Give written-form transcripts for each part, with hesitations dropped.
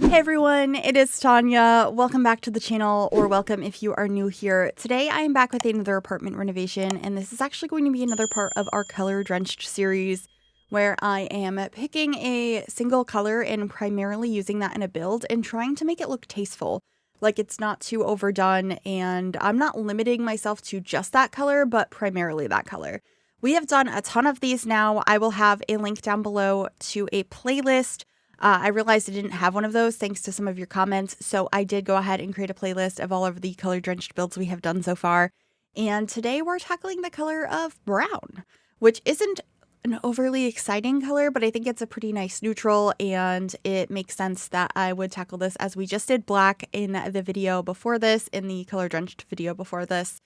Hey everyone, it is Tanya. Welcome back to the channel, or welcome if you are new here. Today I am back with another apartment renovation, and this is actually going to be another part of our Color-Drenched series where I am picking a single color and primarily using that in a build and trying to make it look tasteful. Like it's not too overdone, and I'm not limiting myself to just that color, but primarily that color. We have done a ton of these now. I will have a link down below to a playlist. I realized I didn't have one of those thanks to some of your comments, so I did go ahead and create a playlist of all of the color-drenched builds we have done so far. And today we're tackling the color of brown, which isn't an overly exciting color, but I think it's a pretty nice neutral, and it makes sense that I would tackle this as we just did black in the video before this, in the color-drenched video before this.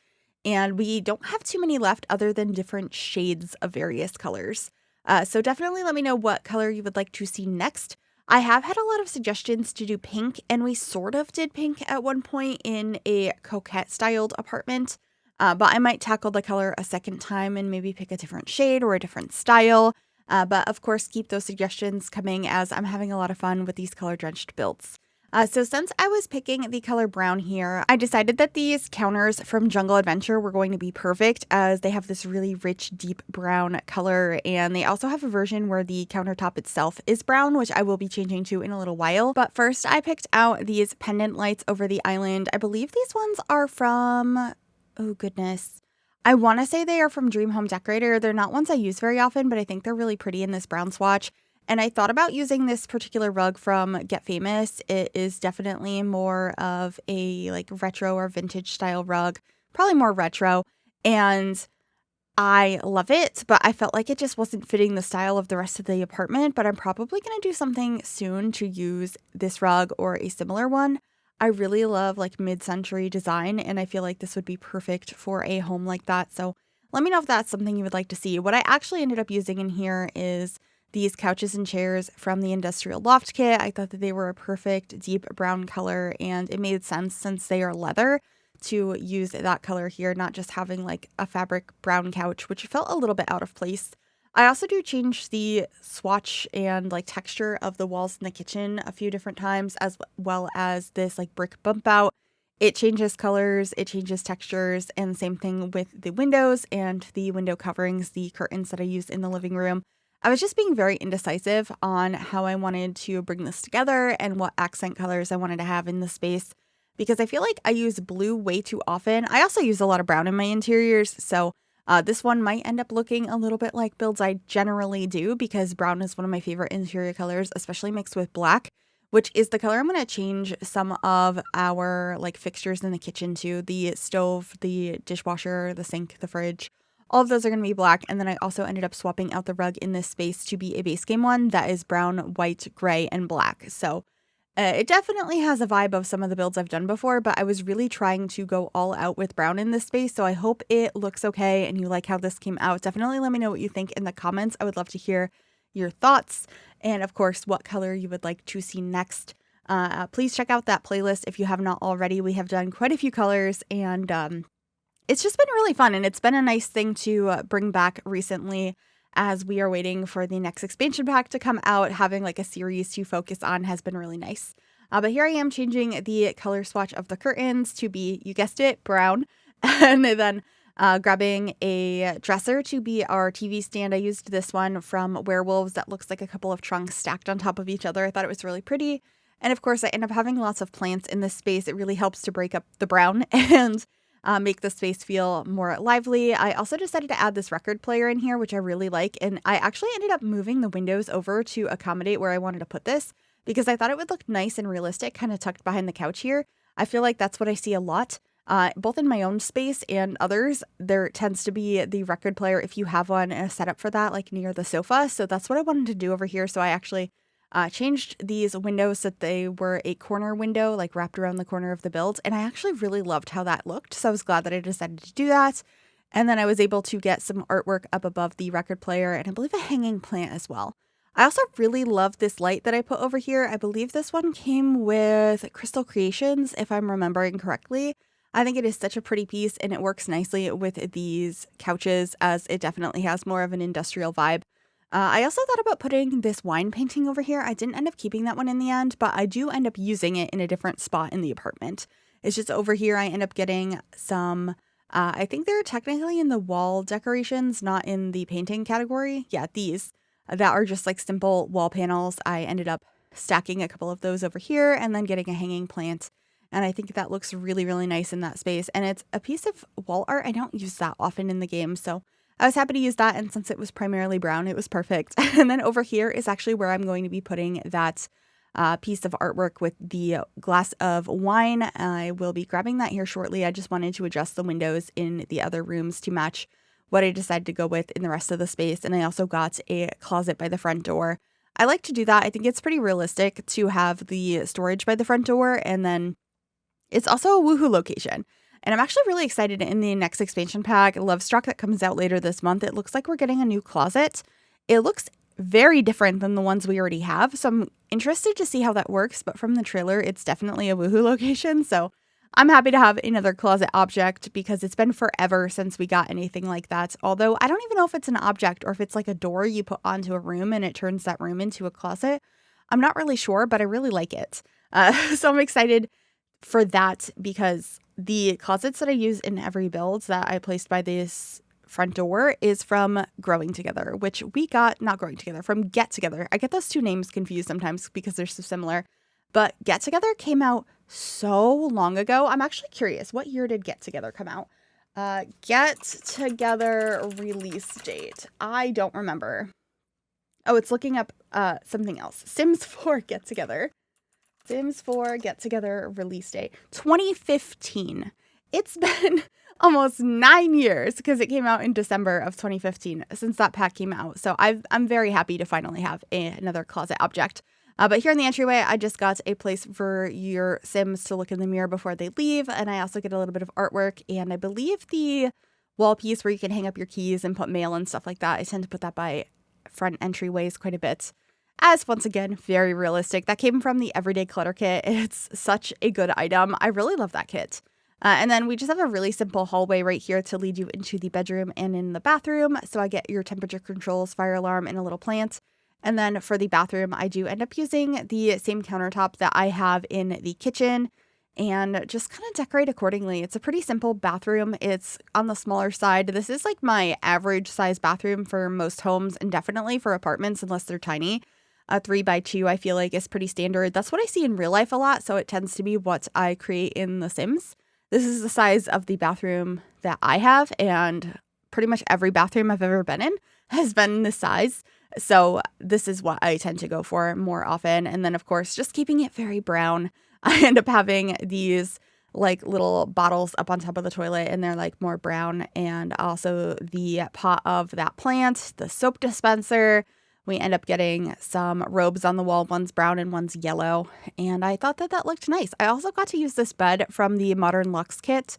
And we don't have too many left other than different shades of various colors. So definitely let me know what color you would like to see next. I have had a lot of suggestions to do pink, and we sort of did pink at one point in a coquette styled apartment, but I might tackle the color a second time and maybe pick a different shade or a different style. But of course, keep those suggestions coming as I'm having a lot of fun with these color drenched builds. So since I was picking the color brown here, I decided that these counters from Jungle Adventure were going to be perfect as they have this really rich, deep brown color. And they also have a version where the countertop itself is brown, which I will be changing to in a little while. But first, I picked out these pendant lights over the island. I believe these ones are from, oh goodness, I want to say they are from Dream Home Decorator. They're not ones I use very often, but I think they're really pretty in this brown swatch. And I thought about using this particular rug from Get Famous. It is definitely more of a like retro or vintage style rug, probably more retro. And I love it, but I felt like it just wasn't fitting the style of the rest of the apartment. But I'm probably going to do something soon to use this rug or a similar one. I really love like mid-century design, and I feel like this would be perfect for a home like that. So let me know if that's something you would like to see. What I actually ended up using in here is these couches and chairs from the Industrial Loft Kit. I thought that they were a perfect deep brown color, and it made sense since they are leather to use that color here, not just having like a fabric brown couch, which felt a little bit out of place. I also do change the swatch and like texture of the walls in the kitchen a few different times, as well as this like brick bump out. It changes colors, it changes textures, and same thing with the windows and the window coverings, the curtains that I use in the living room. I was just being very indecisive on how I wanted to bring this together and what accent colors I wanted to have in the space, because I feel like I use blue way too often. I also use a lot of brown in my interiors, so this one might end up looking a little bit like builds I generally do, because brown is one of my favorite interior colors, especially mixed with black, which is the color I'm going to change some of our like fixtures in the kitchen to. The stove, the dishwasher, the sink, the fridge. All of those are going to be black, and then I also ended up swapping out the rug in this space to be a base game one that is brown, white, gray, and black. So it definitely has a vibe of some of the builds I've done before, but I was really trying to go all out with brown in this space, so I hope it looks okay and you like how this came out. Definitely let me know what you think in the comments. I would love to hear your thoughts, and of course, what color you would like to see next. Please check out that playlist if you have not already. We have done quite a few colors, and it's just been really fun, and it's been a nice thing to bring back recently as we are waiting for the next expansion pack to come out. Having like a series to focus on has been really nice. But here I am changing the color swatch of the curtains to be, you guessed it, brown, and then grabbing a dresser to be our TV stand. I used this one from Werewolves that looks like a couple of trunks stacked on top of each other. I thought it was really pretty. And of course, I end up having lots of plants in this space. It really helps to break up the brown and make the space feel more lively. I also decided to add this record player in here, which I really like. And I actually ended up moving the windows over to accommodate where I wanted to put this, because I thought it would look nice and realistic, kind of tucked behind the couch here. I feel like that's what I see a lot, both in my own space and others. There tends to be the record player, if you have one, and a setup for that, like near the sofa. So that's what I wanted to do over here. So I actually changed these windows so that they were a corner window, like wrapped around the corner of the build. And I actually really loved how that looked. So I was glad that I decided to do that. And then I was able to get some artwork up above the record player, and I believe a hanging plant as well. I also really love this light that I put over here. I believe this one came with Crystal Creations, if I'm remembering correctly. I think it is such a pretty piece, and it works nicely with these couches, as it definitely has more of an industrial vibe. I also thought about putting this wine painting over here. I didn't end up keeping that one in the end, but I do end up using it in a different spot in the apartment. It's just over here I end up getting some, I think they're technically in the wall decorations, not in the painting category. Yeah, these that are just like simple wall panels. I ended up stacking a couple of those over here and then getting a hanging plant. And I think that looks really, really nice in that space. And it's a piece of wall art I don't use that often in the game, so I was happy to use that, and since it was primarily brown, it was perfect. And then over here is actually where I'm going to be putting that piece of artwork with the glass of wine. I will be grabbing that here shortly. I just wanted to adjust the windows in the other rooms to match what I decided to go with in the rest of the space. And I also got a closet by the front door. I like to do that. I think it's pretty realistic to have the storage by the front door, and then it's also a woohoo location. And I'm actually really excited in the next expansion pack, Lovestruck, that comes out later this month. It looks like we're getting a new closet. It looks very different than the ones we already have, so I'm interested to see how that works. But from the trailer, it's definitely a woohoo location. So I'm happy to have another closet object because it's been forever since we got anything like that. Although I don't even know if it's an object or if it's like a door you put onto a room and it turns that room into a closet. I'm not really sure, but I really like it. So I'm excited for that because the closets that I use in every build that I placed by this front door is from Growing Together, which we got, not Growing Together, from Get Together. I get those two names confused sometimes because they're so similar, but Get Together came out so long ago. I'm actually curious, what year did Get Together come out? Get Together release date. I don't remember. Oh, it's looking up something else. Sims 4 Get Together. Sims 4 Get Together release date 2015. It's been almost 9 years because it came out in December of 2015 since that pack came out. So I'm very happy to finally have another closet object. But here in the entryway, I just got a place for your Sims to look in the mirror before they leave. And I also get a little bit of artwork. And I believe the wall piece where you can hang up your keys and put mail and stuff like that, I tend to put that by front entryways quite a bit. As once again, very realistic. That came from the Everyday Clutter Kit. It's such a good item. I really love that kit. And then we just have a really simple hallway right here to lead you into the bedroom and in the bathroom. So I get your temperature controls, fire alarm, and a little plant. And then for the bathroom, I do end up using the same countertop that I have in the kitchen and just kind of decorate accordingly. It's a pretty simple bathroom. It's on the smaller side. This is like my average size bathroom for most homes and definitely for apartments unless they're tiny. A 3x2 I feel like is pretty standard. That's what I see in real life a lot, so it tends to be what I create in The Sims. This is the size of the bathroom that I have, and pretty much every bathroom I've ever been in has been this size. So this is what I tend to go for more often. And then, of course, just keeping it very brown. I end up having these like little bottles up on top of the toilet, and they're like more brown. And also the pot of that plant, the soap dispenser. We end up getting some robes on the wall. One's brown and one's yellow. And I thought that that looked nice. I also got to use this bed from the Modern Luxe kit.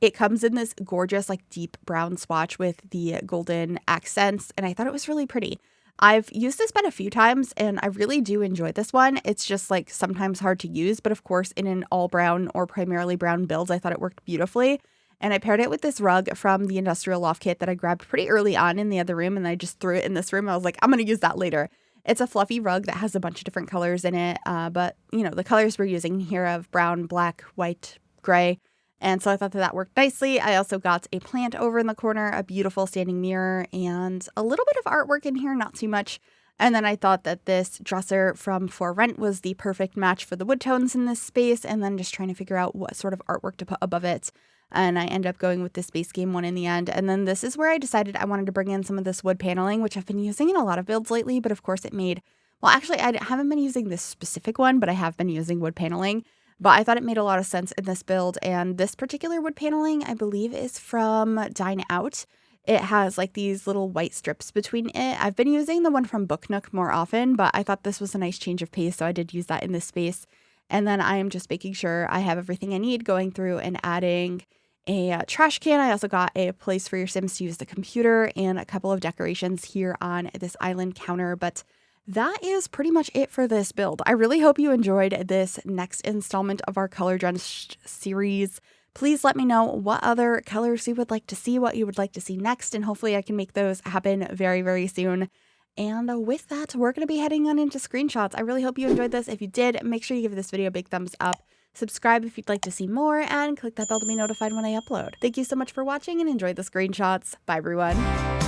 It comes in this gorgeous like deep brown swatch with the golden accents. And I thought it was really pretty. I've used this bed a few times and I really do enjoy this one. It's just like sometimes hard to use. But of course, in an all brown or primarily brown build, I thought it worked beautifully. And I paired it with this rug from the Industrial Loft kit that I grabbed pretty early on in the other room. And I just threw it in this room. I was like, I'm going to use that later. It's a fluffy rug that has a bunch of different colors in it. But, you know, the colors we're using here of brown, black, white, gray. And so I thought that that worked nicely. I also got a plant over in the corner, a beautiful standing mirror, and a little bit of artwork in here, not too much. And then I thought that this dresser from For Rent was the perfect match for the wood tones in this space. And then just trying to figure out what sort of artwork to put above it. And I end up going with the Space Game one in the end. And then this is where I decided I wanted to bring in some of this wood paneling, which I've been using in a lot of builds lately. But of course it made, well, actually I haven't been using this specific one, but I have been using wood paneling. But I thought it made a lot of sense in this build. And this particular wood paneling, I believe, is from Dine Out. It has like these little white strips between it. I've been using the one from Book Nook more often, but I thought this was a nice change of pace. So I did use that in this space. And then I am just making sure I have everything I need, going through and adding a trash can. I also got a place for your Sims to use the computer and a couple of decorations here on this island counter. But that is pretty much it for this build. I really hope you enjoyed this next installment of our Color-Drenched series. Please let me know what other colors you would like to see, what you would like to see next, and hopefully I can make those happen very, very soon. And with that, we're going to be heading on into screenshots. I really hope you enjoyed this. If you did, make sure you give this video a big thumbs up. Subscribe if you'd like to see more, and click that bell to be notified when I upload. Thank you so much for watching and enjoy the screenshots. Bye, everyone.